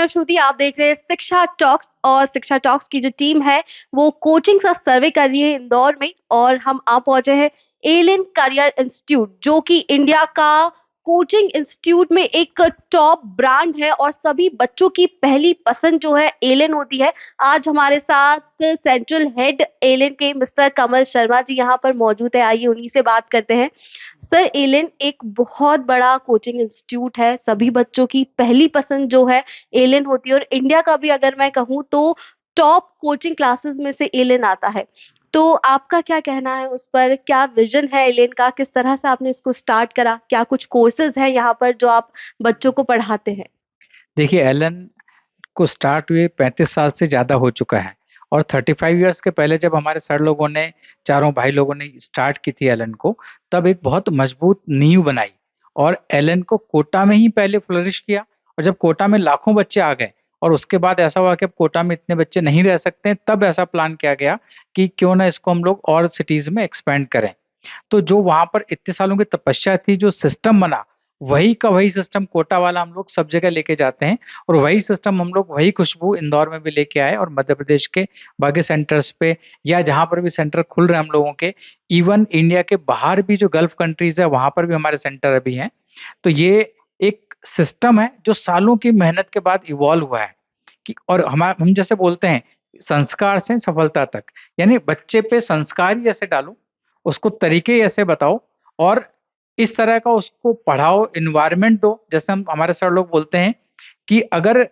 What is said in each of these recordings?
नमस्कार श्रुति, आप देख रहे हैं शिक्षा टॉक्स और शिक्षा टॉक्स की जो टीम है वो कोचिंग का सर्वे कर रही है इंदौर में और हम आ पहुंचे हैं एलियन करियर इंस्टीट्यूट जो कि इंडिया का कोचिंग इंस्टीट्यूट में एक टॉप ब्रांड है और सभी बच्चों की पहली पसंद जो है एलियन होती है। आज हमारे साथ सेंट्रल हेड एलियन के मिस्टर कमल शर्मा जी यहाँ पर मौजूद है, आइए उन्हीं से बात करते हैं। सर, एलियन एक बहुत बड़ा कोचिंग इंस्टीट्यूट है, सभी बच्चों की पहली पसंद जो है एलियन होती है और इंडिया का भी अगर मैं कहूँ तो टॉप कोचिंग क्लासेस में से एलियन आता है। तो आपका क्या कहना है उस पर? क्या विजन है एलियन का? किस तरह से आपने इसको स्टार्ट करा? क्या कुछ कोर्सेज हैं यहाँ पर जो आप बच्चों को पढ़ाते हैं? देखिए, एलन को स्टार्ट हुए 35 साल से ज़्यादा हो चुका है। और 35 ईयर्स के पहले जब हमारे सर लोगों ने, चारों भाई लोगों ने स्टार्ट की थी एलन को, तब एक बहुत मजबूत नींव बनाई और एलन को कोटा में ही पहले फ्लरिश किया। और जब कोटा में लाखों बच्चे आ गए और उसके बाद ऐसा हुआ कि अब कोटा में इतने बच्चे नहीं रह सकते, तब ऐसा प्लान किया गया कि क्यों ना इसको हम लोग और सिटीज में एक्सपेंड करें। तो जो वहां पर इतने सालों की तपस्या थी, जो सिस्टम बना, वही का वही सिस्टम कोटा वाला हम लोग सब जगह लेके जाते हैं। और वही सिस्टम हम लोग, वही खुशबू इंदौर में भी लेके आए और मध्य प्रदेश के बाकी सेंटर्स पे, या जहां पर भी सेंटर खुल रहे हैं हम लोगों के, इवन इंडिया के बाहर भी जो गल्फ कंट्रीज है वहां पर भी हमारे सेंटर अभी हैं। तो ये एक सिस्टम है जो सालों की मेहनत के बाद इवॉल्व हुआ है कि, और हम जैसे बोलते हैं, संस्कार से सफलता तक। यानी बच्चे पे संस्कार ही ऐसे डालो, उसको तरीके ऐसे बताओ और इस तरह का उसको पढ़ाओ, इन्वायरमेंट दो। जैसे हमारे सर लोग बोलते हैं कि अगर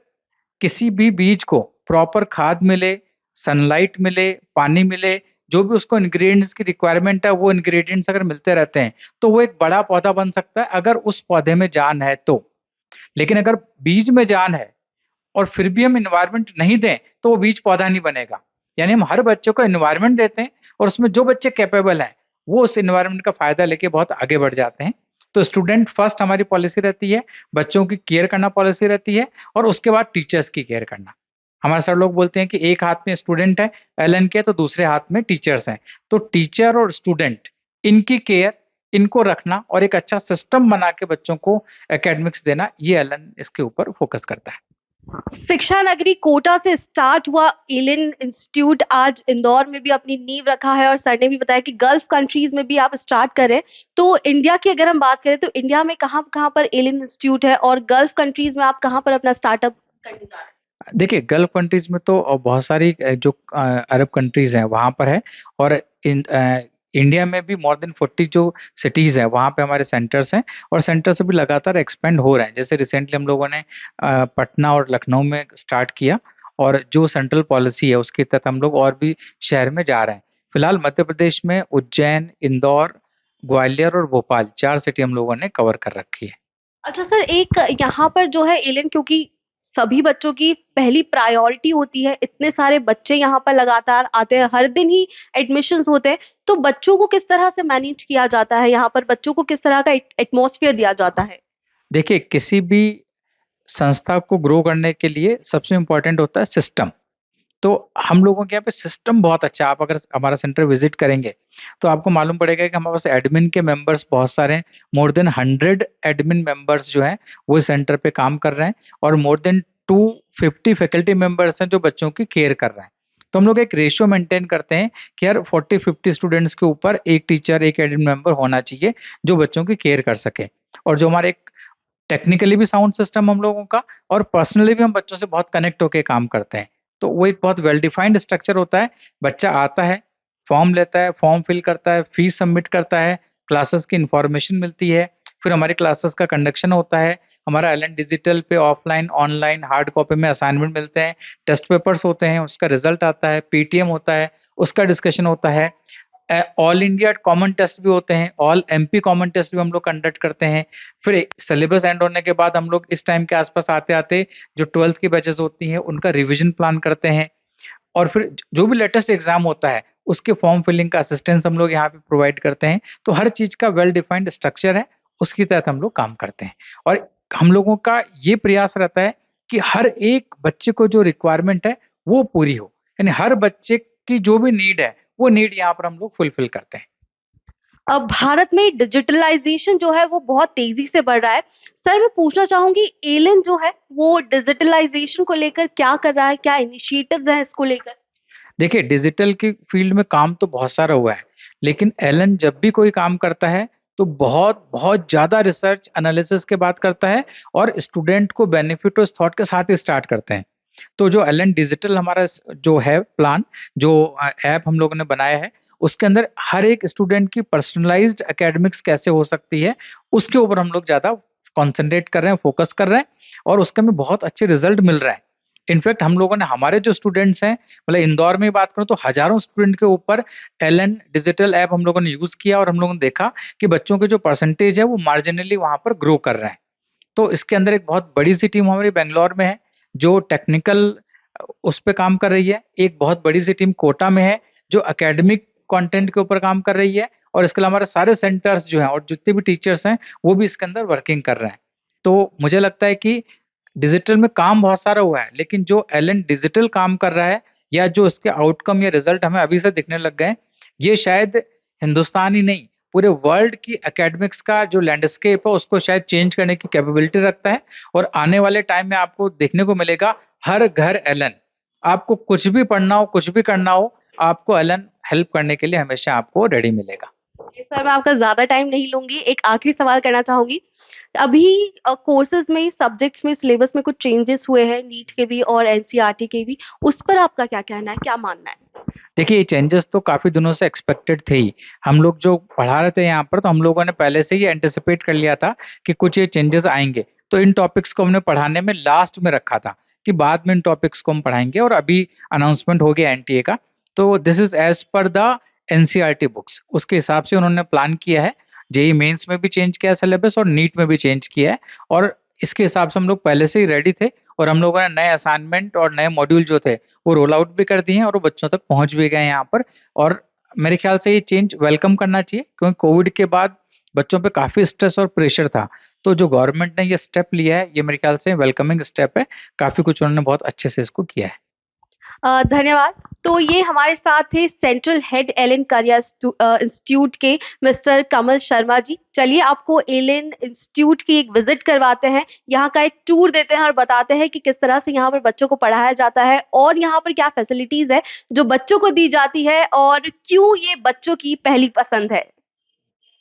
किसी भी बीज को प्रॉपर खाद मिले, सनलाइट मिले, पानी मिले, जो भी उसको इंग्रेडिएंट्स की रिक्वायरमेंट है, वो इंग्रेडिएंट्स अगर मिलते रहते हैं तो वो एक बड़ा पौधा बन सकता है, अगर उस पौधे में जान है तो। लेकिन अगर बीज में जान है और फिर भी हम इन्वायरमेंट नहीं दें तो वो बीज पौधा नहीं बनेगा। यानी हम हर बच्चे को इन्वायरमेंट देते हैं और उसमें जो बच्चे कैपेबल हैं वो उस इन्वायरमेंट का फायदा लेके बहुत आगे बढ़ जाते हैं। तो स्टूडेंट फर्स्ट हमारी पॉलिसी रहती है, बच्चों की केयर करना पॉलिसी रहती है, और उसके बाद टीचर्स की केयर करना। हमारे सर लोग बोलते हैं कि एक हाथ में स्टूडेंट है एलन के, तो दूसरे हाथ में टीचर्स हैं। तो टीचर और स्टूडेंट, इनकी केयर, इनको रखना और एक अच्छा सिस्टम बना के बच्चों को एकेडमिक्स देना, ये एलन इसके ऊपर फोकस करता है। शिक्षा नगरी कोटा से स्टार्ट हुआ एलियन इंस्टीट्यूट आज इंदौर में भी अपनी नींव रखा है और सर ने भी बताया कि गल्फ कंट्रीज में भी आप स्टार्ट करें। तो इंडिया की अगर हम बात करें तो इंडिया में कहाँ कहाँ पर एलियन इंस्टीट्यूट है और गल्फ कंट्रीज में आप कहाँ पर अपना स्टार्टअप करने जा रहे हैं? देखिए, गल्फ कंट्रीज में तो बहुत सारी जो अरब कंट्रीज हैं वहां पर है। और इंडिया में भी मोर देन 40 जो सिटीज हैं वहां पे हमारे सेंटर्स हैं। और सेंटर से भी लगातार एक्सपेंड हो रहे हैं। जैसे रिसेंटली हम लोगों ने पटना और लखनऊ में स्टार्ट किया, और जो सेंट्रल पॉलिसी है उसके तहत हम लोग और भी शहर में जा रहे हैं। फिलहाल मध्य प्रदेश में उज्जैन, इंदौर, ग्वालियर और भोपाल, 4 सिटी हम लोगों ने कवर कर रखी है। अच्छा सर, एक यहाँ पर जो है एलियन, क्योंकि सभी बच्चों की पहली प्रायोरिटी होती है, इतने सारे बच्चे यहाँ पर लगातार आते हैं, हर दिन ही एडमिशन्स होते हैं, तो बच्चों को किस तरह से मैनेज किया जाता है? यहाँ पर बच्चों को किस तरह का एटमॉस्फेयर दिया जाता है? देखिए, किसी भी संस्था को ग्रो करने के लिए सबसे इम्पोर्टेंट होता है सिस्टम। तो हम लोगों के यहाँ पे सिस्टम बहुत अच्छा है। आप अगर हमारा सेंटर विजिट करेंगे तो आपको मालूम पड़ेगा कि हमारे पास एडमिन के मेंबर्स बहुत सारे हैं। मोर देन 100 एडमिन मेंबर्स जो हैं वो इस सेंटर पे काम कर रहे हैं, और मोर देन 250 फैकल्टी मेंबर्स हैं जो बच्चों की केयर कर रहे हैं। तो हम लोग एक रेशियो मेंटेन करते हैं कि हर 40-50 स्टूडेंट्स के ऊपर एक टीचर, एक एडमिन मेंबर होना चाहिए जो बच्चों की केयर कर सके। और जो हमारे एक टेक्निकली भी साउंड सिस्टम हम लोगों का, और पर्सनली भी हम बच्चों से बहुत कनेक्ट होके काम करते हैं। तो वो एक बहुत वेल डिफाइंड स्ट्रक्चर होता है। बच्चा आता है, फॉर्म लेता है, फॉर्म फिल करता है, फीस सबमिट करता है, क्लासेस की इंफॉर्मेशन मिलती है, फिर हमारी क्लासेस का कंडक्शन होता है। हमारा एलन डिजिटल पे ऑफलाइन, ऑनलाइन, हार्ड कॉपी में असाइनमेंट मिलते हैं, टेस्ट पेपर्स होते हैं, उसका रिजल्ट आता है, पीटीएम होता है, उसका डिस्कशन होता है। ऑल इंडिया कॉमन टेस्ट भी होते हैं, ऑल एमपी कॉमन टेस्ट भी हम लोग कंडक्ट करते हैं। फिर सिलेबस एंड होने के बाद हम लोग इस टाइम के आसपास आते आते जो 12th की बैचेस होती हैं उनका रिवीजन प्लान करते हैं। और फिर जो भी लेटेस्ट एग्जाम होता है उसके फॉर्म फिलिंग का असिस्टेंस हम लोग यहाँ पे प्रोवाइड करते हैं। तो हर चीज का वेल डिफाइंड स्ट्रक्चर है, उसके तहत हम लोग काम करते हैं। और हम लोगों का ये प्रयास रहता है कि हर एक बच्चे को जो रिक्वायरमेंट है वो पूरी हो। यानी हर बच्चे की जो भी नीड है वो नीड यहाँ पर हम लोग फुलफिल करते हैं। अब भारत में डिजिटलाइजेशन जो है वो बहुत तेजी से बढ़ रहा है। सर मैं पूछना चाहूंगी एलिन जो है वो डिजिटलाइजेशन को लेकर क्या कर रहा है, क्या इनिशिएटिव्स हैं इसको लेकर? देखिए, डिजिटल की फील्ड में काम तो बहुत सारा हुआ है, लेकिन एलन जब भी कोई काम करता है तो बहुत बहुत ज्यादा रिसर्च एनालिसिस के बाद करता है, और स्टूडेंट को बेनिफिट उस थॉट के साथ ही स्टार्ट करते हैं। तो जो एलन डिजिटल हमारा जो है प्लान, जो ऐप हम लोगों ने बनाया है, उसके अंदर हर एक स्टूडेंट की पर्सनलाइज्ड एकेडमिक्स कैसे हो सकती है, उसके ऊपर हम लोग ज्यादा कॉन्सेंट्रेट कर रहे हैं, फोकस कर रहे हैं, और उसके में बहुत अच्छे रिजल्ट मिल रहा है। इनफैक्ट हम लोगों ने, हमारे जो स्टूडेंट्स हैं, मतलब इंदौर में बात करूं तो हजारों स्टूडेंट के ऊपर एलन डिजिटल ऐप हम लोगों ने यूज किया, और हम लोगों ने देखा कि बच्चों के जो परसेंटेज है वो मार्जिनली वहां पर ग्रो कर रहे हैं। तो इसके अंदर एक बहुत बड़ी सी टीम हमारी बेंगलोर में है जो टेक्निकल उस पे काम कर रही है, एक बहुत बड़ी सी टीम कोटा में है जो एकेडमिक कंटेंट के ऊपर काम कर रही है, और इसके अलावा हमारे सारे सेंटर्स जो हैं और जितने भी टीचर्स हैं वो भी इसके अंदर वर्किंग कर रहे हैं। तो मुझे लगता है कि डिजिटल में काम बहुत सारा हुआ है, लेकिन जो एलन डिजिटल काम कर रहा है, या जो इसके आउटकम या रिजल्ट हमें अभी से दिखने लग गए हैं, ये शायद हिंदुस्तान ही नहीं, पूरे वर्ल्ड की एकेडमिक्स का जो लैंडस्केप है उसको शायद चेंज करने की कैपेबिलिटी रखता है। और आने वाले टाइम में आपको देखने को मिलेगा हर घर एलन। आपको कुछ भी पढ़ना हो, कुछ भी करना हो, आपको एलन हेल्प करने के लिए हमेशा आपको रेडी मिलेगा। जी, सर मैं आपका ज़्यादा टाइम नहीं लूँगी। एक आखिरी सवाल करना चाहूँगी। अभी कोर्सेज़ में, सब्जेक्ट्स में, सिलेबस में कुछ चेंजेस हुए हैं नीट के भी और एनसीईआरटी के भी। उस पर आपका क्या कहना है, क्या मानना है? देखिए, ये चेंजेस तो काफी दिनों से एक्सपेक्टेड थे ही। हम लोग जो पढ़ा रहे थे यहाँ पर, तो हम लोगों ने पहले से ही एंटिसिपेट कर लिया था कि कुछ ये चेंजेस आएंगे। तो इन टॉपिक्स को हमने पढ़ाने में लास्ट में रखा था कि बाद में इन टॉपिक्स को हम पढ़ाएंगे, और अभी अनाउंसमेंट हो गया एनटीए का। तो this is as per the NCERT books, उसके हिसाब से उन्होंने प्लान किया है। जेई मेंस में भी चेंज किया है सिलेबस, और नीट में भी चेंज किया है। और इसके हिसाब से हम लोग पहले से ही रेडी थे, और हम लोगों ने नए असाइनमेंट और नए मॉड्यूल जो थे वो रोल आउट भी कर दिए हैं, और वो बच्चों तक पहुंच भी गए हैं यहाँ पर। और मेरे ख्याल से ये चेंज वेलकम करना चाहिए, क्योंकि कोविड के बाद बच्चों पे काफी स्ट्रेस और प्रेशर था। तो जो गवर्नमेंट ने ये स्टेप लिया है, ये मेरे ख्याल से वेलकमिंग स्टेप है। काफी कुछ उन्होंने बहुत अच्छे से इसको किया है। धन्यवाद। तो ये हमारे साथ थे central head Allen career institute के मिस्टर कमल शर्मा जी। चलिए आपको एलिन इंस्टीट्यूट की एक विजिट करवाते हैं, यहाँ का एक टूर देते हैं और बताते हैं कि किस तरह से यहाँ पर बच्चों को पढ़ाया जाता है और यहाँ पर क्या फैसिलिटीज है जो बच्चों को दी जाती है और क्यों ये बच्चों की पहली पसंद है।